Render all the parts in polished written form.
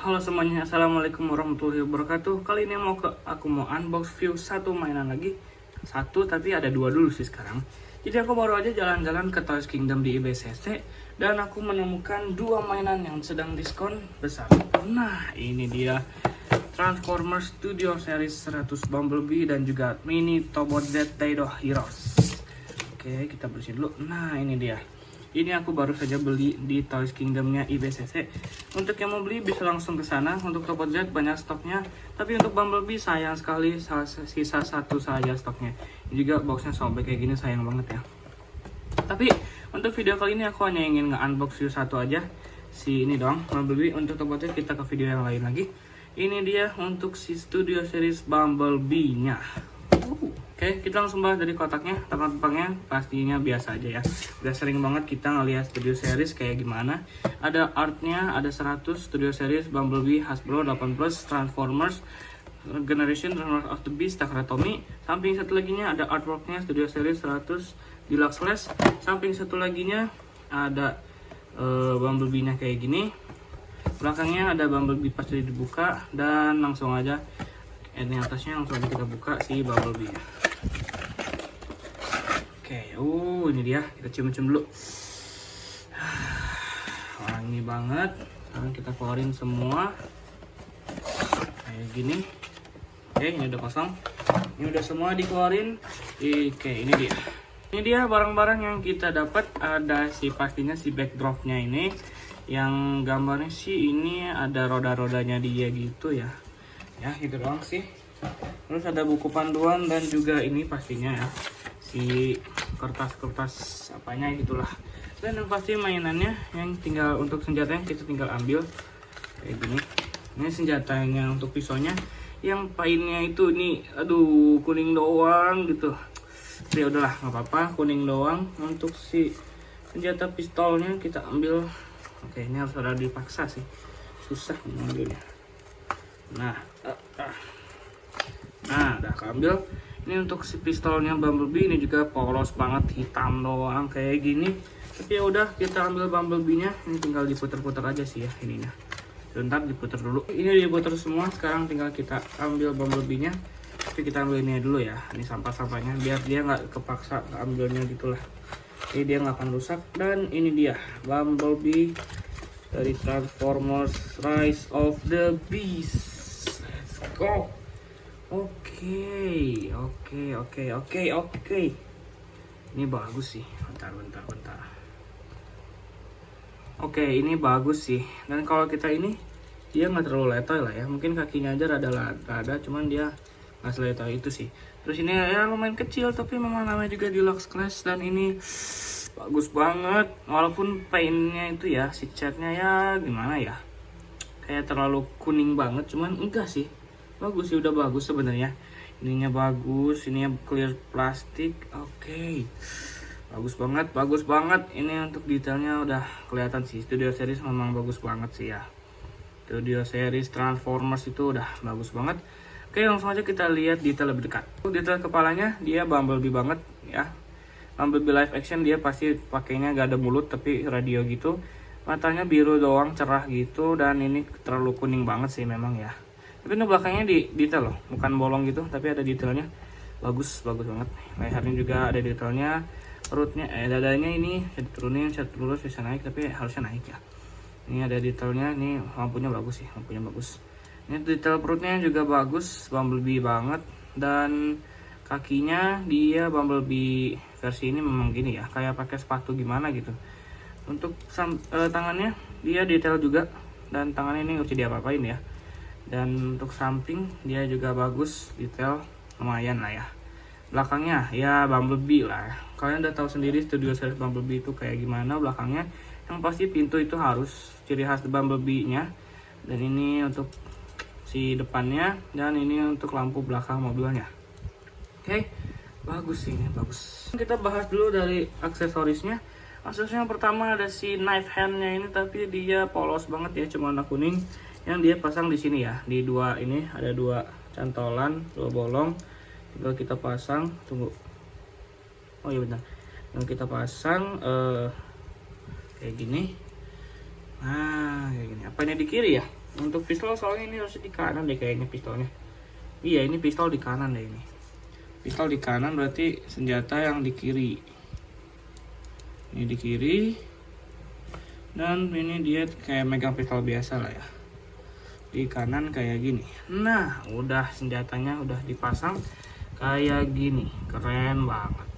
Halo semuanya, assalamualaikum warahmatullahi wabarakatuh. Kali ini aku mau unbox view satu mainan lagi. Satu tapi ada dua dulu sih sekarang. Jadi aku baru aja jalan-jalan ke Toys Kingdom di IBCC dan aku menemukan dua mainan yang sedang diskon besar. Nah, ini dia Transformers Studio Series 100 Bumblebee dan juga Mini Tobot Z Daido Heroes. Oke, kita bersihin dulu. Nah, ini dia. Ini aku baru saja beli di Toys Kingdomnya IBCC. Untuk yang mau beli bisa langsung ke sana. Untuk Tobot Z banyak stoknya, tapi untuk Bumblebee sayang sekali sisa satu saja stoknya. Ini juga boxnya sobek kayak gini, sayang banget ya. Tapi untuk video kali ini aku hanya ingin nge-unbox view satu aja. Si ini doang, Bumblebee. Untuk Tobot Z kita ke video yang lain lagi. Ini dia untuk si Studio Series Bumblebee-nya. Oke, kita langsung bahas dari kotaknya. Tampang-tampangnya pastinya biasa aja ya. Udah sering banget kita ngelihat Studio Series kayak gimana. Ada artnya, ada 100 Studio Series Bumblebee Hasbro 8 Plus Transformers Generation Transformers of the Beast Takaratomi. Samping satu laginya ada artworknya Studio Series 100 Deluxe Slash. Samping satu laginya ada Bumblebee-nya kayak gini. Belakangnya ada Bumblebee pas dibuka dan langsung aja ini atasnya langsung aja kita buka si Bumblebee-nya. Oke, ini dia. Kita cium-cium dulu. Wangi banget. Sekarang kita keluarin semua. Kayak gini. Oke, ini udah kosong. Ini udah semua dikeluarin. Oke, ini dia. Ini dia barang-barang yang kita dapat. Ada pastinya si backdropnya ini. Yang gambarnya sih ini ada roda-rodanya dia gitu ya. Ya, gitu doang sih. Terus ada buku panduan dan juga ini pastinya ya. Si kertas-kertas apanya gitulah. Dan yang pasti mainannya yang tinggal untuk senjatanya kita tinggal ambil kayak gini. Ini senjatanya untuk pisaunya yang painnya itu nih, aduh kuning doang gitu. Ya udahlah nggak apa-apa, kuning doang. Untuk si senjata pistolnya kita ambil. Oke, ini harus ada dipaksa sih, susah mengambilnya. Nah udah keambil. Ini untuk si pistolnya Bumblebee, ini juga polos banget, hitam doang kayak gini. Tapi ya udah kita ambil Bumblebee-nya, ini tinggal diputer-puter aja sih ya ininya. Bentar diputer dulu. Ini diputer semua, sekarang tinggal kita ambil Bumblebee-nya. Tapi kita ambil ini dulu ya, ini sampah-sampahnya biar dia nggak kepaksa ambilnya gitulah. Jadi dia nggak akan rusak. Dan ini dia Bumblebee dari Transformers Rise of the Beast. Let's go. Oke. Ini bagus sih. Bentar. Oke, ini bagus sih. Dan kalau kita ini dia nggak terlalu letoy lah ya. Mungkin kakinya aja rada, cuman dia nggak seletoy itu sih. Terus ini ya lumayan kecil tapi memang namanya juga Deluxe Class dan ini bagus banget. Walaupun paintnya itu ya si catnya ya gimana ya, kayak terlalu kuning banget, cuman enggak sih, bagus sih, udah bagus sebenarnya. Ininya bagus, ininya clear plastik. Oke. Bagus banget. Ini untuk detailnya udah kelihatan sih. Studio Series memang bagus banget sih ya. Studio Series Transformers itu udah bagus banget. Oke, langsung aja kita lihat detail lebih dekat. Detail kepalanya dia Bumblebee banget ya. Bumblebee live action dia pasti pakainya gak ada mulut tapi radio gitu. Matanya biru doang, cerah gitu, dan ini terlalu kuning banget sih memang ya. Tapi ini belakangnya di detail loh, bukan bolong gitu, tapi ada detailnya. Bagus banget. Lehernya juga ada detailnya. Perutnya, dadanya ini bisa diturunin, bisa terus bisa naik, tapi harusnya naik ya. Ini ada detailnya, ini lampunya bagus sih, lampunya bagus. Ini detail perutnya juga bagus, Bumblebee banget. Dan kakinya dia Bumblebee versi ini memang gini ya, kayak pakai sepatu gimana gitu. Untuk tangannya dia detail juga, dan tangannya ini nggak bisa diapa-apain ya. Dan untuk samping dia juga bagus, detail lumayan lah ya. Belakangnya ya Bumblebee lah. Kalian udah tahu sendiri Studio Series Bumblebee itu kayak gimana belakangnya. Yang pasti pintu itu harus ciri khas Bumblebee-nya. Dan ini untuk si depannya, dan ini untuk lampu belakang mobilnya. Oke, bagus sih, ini bagus. Kita bahas dulu dari aksesorisnya. Aksesorisnya yang pertama ada si knife hand-nya ini, tapi dia polos banget ya, cuma warna kuning. Yang dia pasang di sini ya, di dua ini ada dua cantolan, dua bolong. Tinggal kita pasang, tunggu. Oh iya benar. Yang kita pasang kayak gini. Nah, kayak gini. Apa ini di kiri ya? Untuk pistol soalnya ini harus di kanan deh kayaknya pistolnya. Iya, ini pistol di kanan deh ini. Pistol di kanan berarti senjata yang di kiri. Ini di kiri. Dan ini dia kayak megang pistol biasa lah ya. Di kanan kayak gini. Nah, udah senjatanya udah dipasang kayak gini. Keren banget.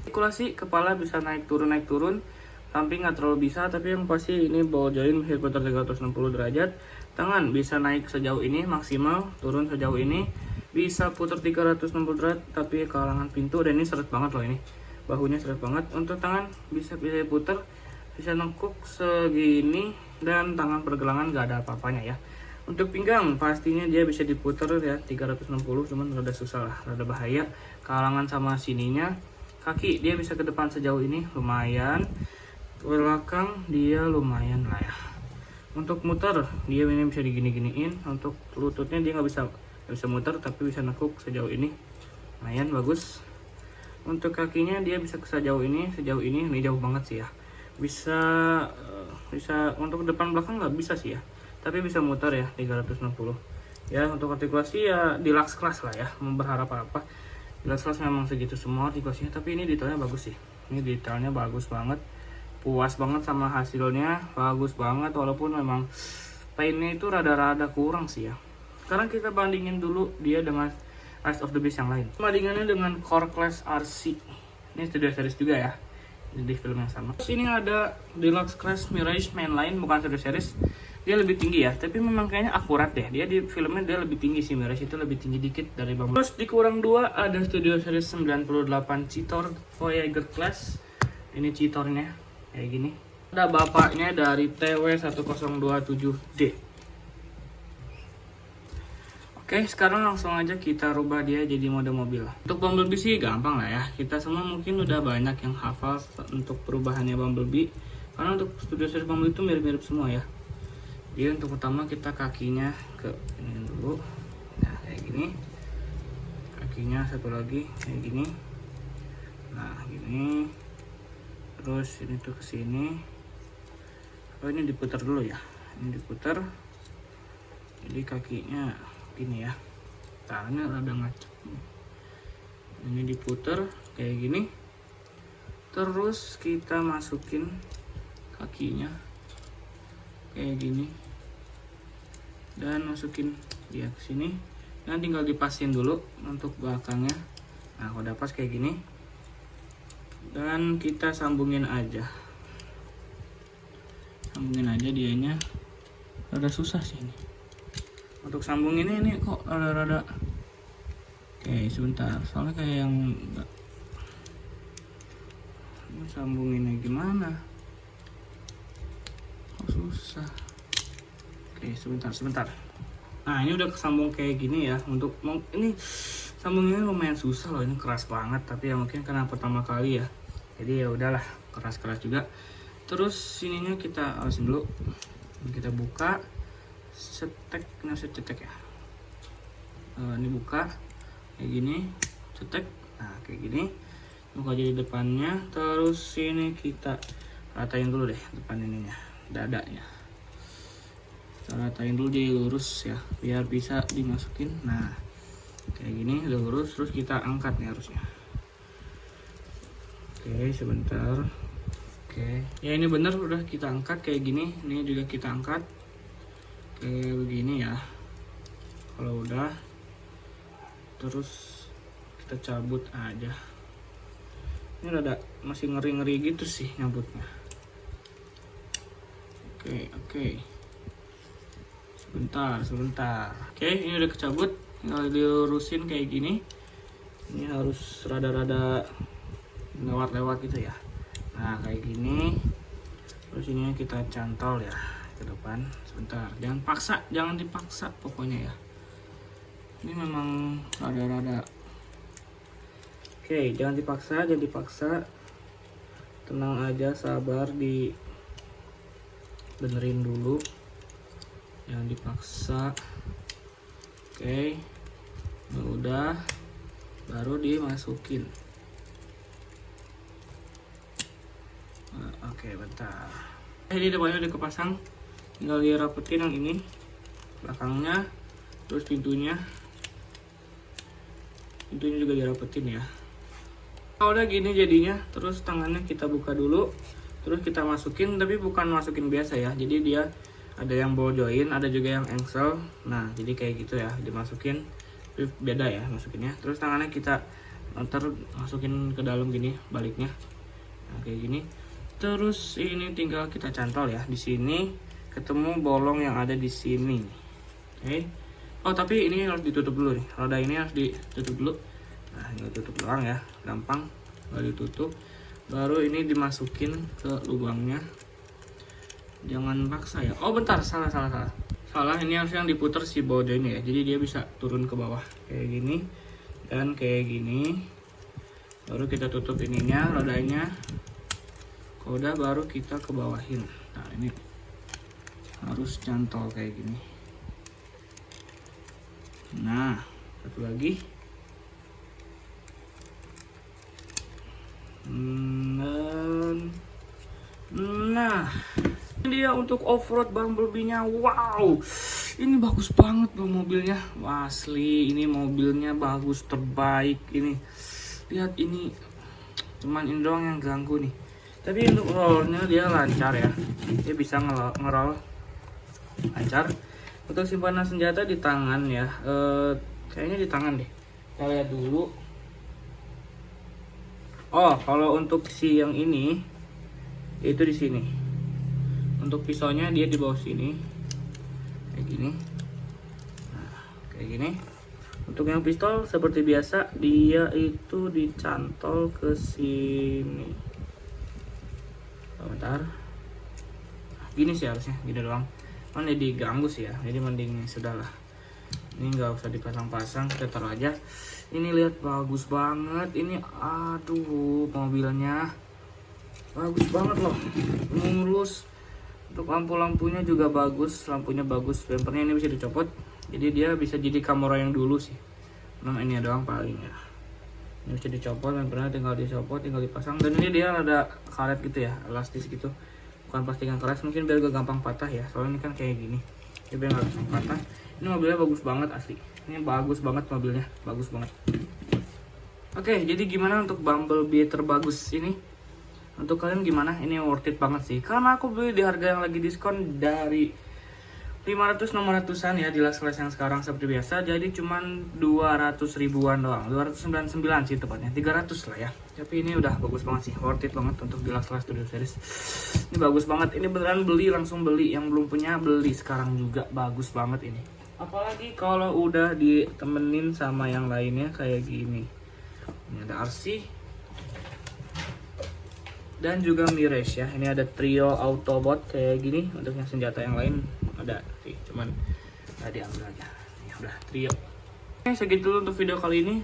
Artikulasi kepala bisa naik turun. Samping nggak terlalu bisa, tapi yang pasti ini ball joint bisa putar 360 derajat. Tangan bisa naik sejauh ini maksimal, turun sejauh ini. Bisa putar 360 derajat, tapi ke halangan pintu. Dan ini seret banget loh ini. Bahunya seret banget. Untuk tangan bisa putar, bisa nengkuk segini. Dan tangan pergelangan nggak ada apa-apanya ya. Untuk pinggang pastinya dia bisa diputar ya 360, cuman rada susah lah, rada bahaya. Kehalangan sama sininya. Kaki dia bisa ke depan sejauh ini, lumayan. Belakang dia lumayan lah ya. Untuk muter dia ini bisa digini-giniin. Untuk lututnya dia nggak bisa muter, tapi bisa nekuk sejauh ini, lumayan bagus. Untuk kakinya dia bisa ke sejauh ini jauh banget sih ya. Bisa untuk depan belakang nggak bisa sih ya, tapi bisa muter ya 360 ya. Untuk artikulasi ya deluxe class lah ya, mau berharap apa. Deluxe class memang segitu semua artikulasinya, tapi ini detailnya bagus sih. Ini detailnya bagus banget, puas banget sama hasilnya, bagus banget. Walaupun memang paintnya itu rada-rada kurang sih ya. Sekarang kita bandingin dulu dia dengan Rise of the Beast yang lain. Bandingannya dengan Core Class RC. Ini studio series juga ya, di film yang sama. Terus ini ada Deluxe Class Mirage Mainline, bukan studio series. Dia lebih tinggi ya, tapi memang kayaknya akurat deh. Dia di filmnya dia lebih tinggi sih, Mirage itu lebih tinggi dikit dari Bumblebee. Terus dikurang 2 ada Studio Series 98 Cheetor Voyager Class. Ini Cheetornya kayak gini. Ada bapaknya dari TW1027D. Oke, sekarang langsung aja kita rubah dia jadi mode mobil. Untuk Bumblebee sih gampang lah ya. Kita semua mungkin udah banyak yang hafal untuk perubahannya Bumblebee. Karena untuk Studio Series Bumblebee itu mirip-mirip semua ya. Jadi untuk pertama kita kakinya ke ini dulu. Nah, kayak gini. Kakinya satu lagi kayak gini. Nah, gini. Terus ini tuh ke sini. Oh, ini diputar dulu ya. Ini diputar. Jadi kakinya gini ya. Tangannya rada ngacak. Ini diputar kayak gini. Terus kita masukin kakinya kayak gini. Dan masukin dia ke sini. Dan tinggal dipasin dulu untuk belakangnya. Nah, kalau udah pas kayak gini. Dan kita sambungin aja. Sambungin aja dianya. Rada susah sih ini. Untuk sambunginnya ini kok rada-rada. Oke, sebentar. Soalnya kayak yang sambunginnya gimana? Kok susah. Oke, sebentar. Nah, ini udah kesambung kayak gini ya. Untuk ini sambunginnya lumayan susah loh, ini keras banget. Tapi ya mungkin karena pertama kali ya. Jadi ya udahlah, keras-keras juga. Terus sininya kita alasin dulu. Kita buka, cetek ya. Ini buka kayak gini, cetek. Nah, kayak gini. Buka jadi depannya. Terus sini kita ratain dulu deh depan ininya, dadanya. Kita ratain dulu jadi lurus ya, biar bisa dimasukin. Nah, kayak gini udah lurus. Terus kita angkat nih harusnya. Oke, sebentar. Oke, ya ini bener udah kita angkat kayak gini. Ini juga kita angkat kayak begini ya. Kalau udah, terus kita cabut aja. Ini rada masih ngeri-ngeri gitu sih nyabutnya. Oke. Sebentar. Oke, ini udah kecabut. Tinggal dilurusin kayak gini. Ini harus rada-rada lewat gitu ya. Nah, kayak gini. Terus ini kita cantol ya ke depan. Sebentar, jangan dipaksa pokoknya ya. Ini memang rada-rada. Oke, jangan dipaksa. Tenang aja, sabar, benerin dulu. Jangan dipaksa. Oke. Udah, baru dimasukin. Oke, bentar. Ini depannya udah kepasang. tinggal dia rapetin yang ini belakangnya, terus pintunya juga dirapetin ya. Kalau udah gini jadinya, terus tangannya kita buka dulu, terus kita masukin, tapi bukan masukin biasa ya, jadi dia ada yang ball joint, ada juga yang engsel. Nah jadi kayak gitu ya, dimasukin beda ya masukinnya. Terus tangannya kita masukin ke dalam gini baliknya, nah, kayak gini. Terus ini tinggal kita cantol ya di sini, ketemu bolong yang ada di sini. Oke. Oh tapi ini harus ditutup dulu nih, roda ini harus ditutup dulu. Nah ini tutup doang ya, gampang, baru ditutup. Baru ini dimasukin ke lubangnya. Jangan paksa ya. Oh bentar, salah. Ini harus yang diputer si bawah ini ya. Jadi dia bisa turun ke bawah kayak gini dan kayak gini. Baru kita tutup ininya, rodanya. Kalau udah baru kita ke bawahin. Nah ini harus cantol kayak gini. Nah satu lagi. Nah ini dia untuk off-road Bumblebee-nya. Wow, ini bagus banget loh mobilnya. Wah, asli ini mobilnya bagus, terbaik ini. Lihat ini, cuman ini doang yang ganggu nih. Tapi untuk rollnya dia lancar ya, dia bisa ngeroll lancar. Untuk simpanan senjata di tangan ya, kayaknya di tangan deh. Kita lihat dulu. Oh, kalau untuk si yang ini itu di sini. Untuk pisaunya dia di bawah sini, kayak gini. Nah, kayak gini. Untuk yang pistol seperti biasa dia itu dicantol ke sini. Bentar. Gini sih harusnya, gini doang. Kan jadi ganggu sih ya. Jadi mending sudahlah. Ini nggak usah dipasang-pasang, kita taruh aja. Ini lihat bagus banget. Ini aduh mobilnya bagus banget loh, mulus. Untuk lampu-lampunya juga bagus, lampunya bagus. Bempernya ini bisa dicopot, jadi dia bisa jadi kamera yang dulu sih. Nah ini doang paling ya. Ini bisa dicopot, bempernya tinggal dicopot, tinggal dipasang. Dan ini dia ada karet gitu ya, elastis gitu. Bukan plastik yang keras, mungkin biar gak gampang patah ya. Soalnya ini kan kayak gini, jadi biar gak gampang patah. Ini mobilnya bagus banget asli. Ini bagus banget mobilnya, bagus banget. Oke, jadi gimana untuk Bumblebee terbagus ini? Untuk kalian gimana? Ini worth it banget sih. Karena aku beli di harga yang lagi diskon dari 500-600an ya di Last Class yang sekarang seperti biasa. Jadi cuman 200 ribuan doang. 299 sih tepatnya. 300 lah ya. Tapi ini udah bagus banget sih. Worth it banget untuk di Last Class Studio Series. Ini bagus banget. Ini beneran beli langsung beli. Yang belum punya beli sekarang juga. Bagus banget ini. Apalagi kalau udah ditemenin sama yang lainnya kayak gini. Ini ada RC. Dan juga Mirage ya. Ini ada trio Autobot kayak gini. Untuk yang senjata yang lain ada sih, cuman tadi ambil aja. Ya udah trio. Oke, segitu dulu untuk video kali ini.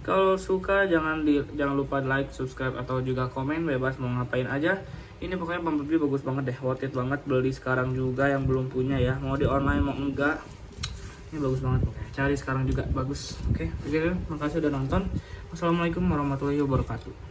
Kalau suka jangan lupa like, subscribe atau juga komen, bebas mau ngapain aja. Ini pokoknya Bumblebee bagus banget deh, worth it banget. Beli sekarang juga yang belum punya ya. Mau di online mau enggak. Ini bagus banget pokoknya. Cari sekarang juga bagus. Oke, begitu. Makasih udah nonton. Wassalamualaikum warahmatullahi wabarakatuh.